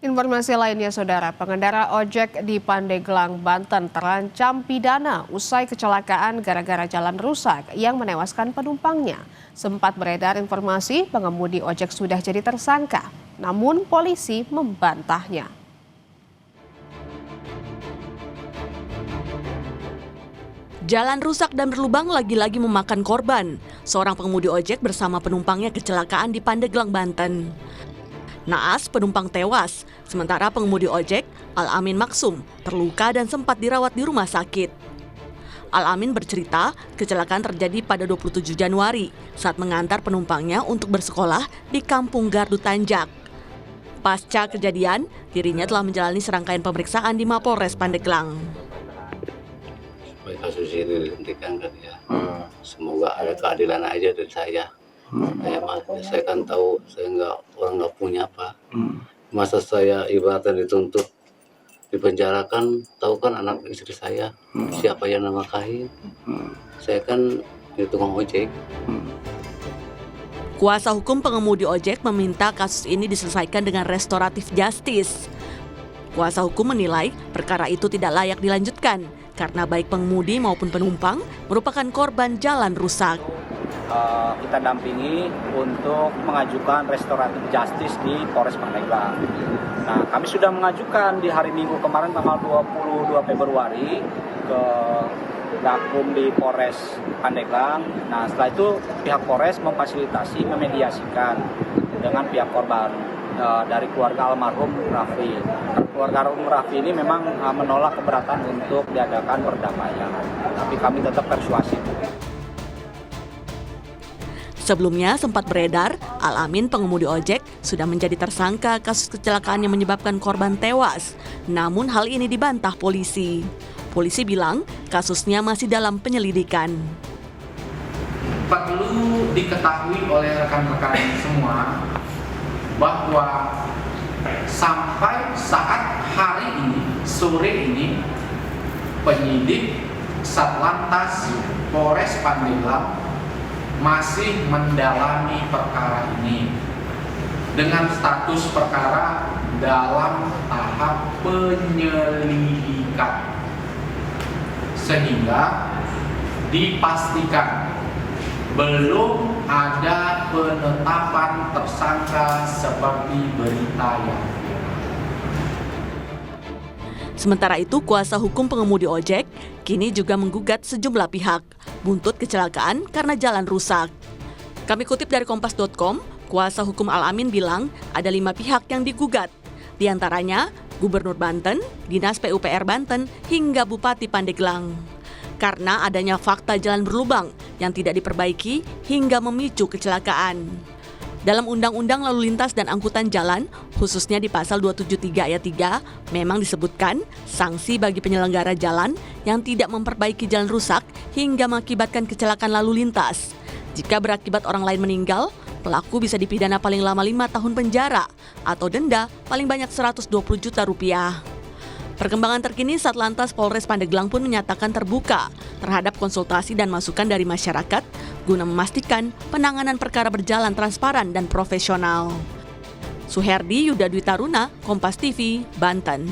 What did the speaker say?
Informasi lainnya, Saudara, pengendara ojek di Pandeglang, Banten terancam pidana usai kecelakaan gara-gara jalan rusak yang menewaskan penumpangnya. Sempat beredar informasi pengemudi ojek sudah jadi tersangka, namun polisi membantahnya. Jalan rusak dan berlubang lagi-lagi memakan korban. Seorang pengemudi ojek bersama penumpangnya kecelakaan di Pandeglang, Banten. Naas, penumpang tewas, sementara pengemudi ojek, Al-Amin Maksum, terluka dan sempat dirawat di rumah sakit. Al-Amin bercerita, kecelakaan terjadi pada 27 Januari saat mengantar penumpangnya untuk bersekolah di Kampung Gardu Tanjak. Pasca kejadian, dirinya telah menjalani serangkaian pemeriksaan di Mapolres Pandeglang. Kasus ini dihentikan kan ya. Semoga ada keadilan aja dari saya. Saya kan tahu saya orang nggak punya apa. Masa saya ibaratnya dituntut dipenjarakan, tahu kan anak istri saya siapa yang nafkahin. Saya kan di tukang ojek. Kuasa hukum pengemudi ojek meminta kasus ini diselesaikan dengan restoratif justice. Kuasa hukum menilai perkara itu tidak layak dilanjutkan karena baik pengemudi maupun penumpang merupakan korban jalan rusak. Kita dampingi untuk mengajukan restoratif justice di Polres Pandeglang. Nah, kami sudah mengajukan di hari Minggu kemarin tanggal 22 Februari ke Gakum di Polres Pandeglang. Nah, setelah itu pihak Polres memfasilitasi, memediasikan dengan pihak korban dari keluarga almarhum Raffi. Keluarga almarhum Raffi ini memang menolak keberatan untuk diadakan perdamaian, tapi kami tetap persuasif. Sebelumnya sempat beredar, Al-Amin pengemudi ojek sudah menjadi tersangka kasus kecelakaan yang menyebabkan korban tewas. Namun hal ini dibantah polisi. Polisi bilang kasusnya masih dalam penyelidikan. Perlu diketahui oleh rekan-rekan semua bahwa sampai saat hari ini, sore ini, penyidik Satlantas Polres Pandeglang masih mendalami perkara ini dengan status perkara dalam tahap penyelidikan, sehingga dipastikan belum ada penetapan tersangka seperti berita yang Sementara itu, kuasa hukum pengemudi ojek kini juga menggugat sejumlah pihak buntut kecelakaan karena jalan rusak. Kami kutip dari Kompas.com, kuasa hukum Al-Amin bilang ada 5 pihak yang digugat. Di antaranya Gubernur Banten, Dinas PUPR Banten, hingga Bupati Pandeglang. Karena adanya fakta jalan berlubang yang tidak diperbaiki hingga memicu kecelakaan. Dalam Undang-Undang Lalu Lintas dan Angkutan Jalan, khususnya di pasal 273 ayat 3, memang disebutkan sanksi bagi penyelenggara jalan yang tidak memperbaiki jalan rusak hingga mengakibatkan kecelakaan lalu lintas. Jika berakibat orang lain meninggal, pelaku bisa dipidana paling lama 5 tahun penjara atau denda paling banyak 120 juta rupiah. Perkembangan terkini, Satlantas Polres Pandeglang pun menyatakan terbuka terhadap konsultasi dan masukan dari masyarakat guna memastikan penanganan perkara berjalan transparan dan profesional. Suherdi Yudha Dwi Taruna, Kompas TV, Banten.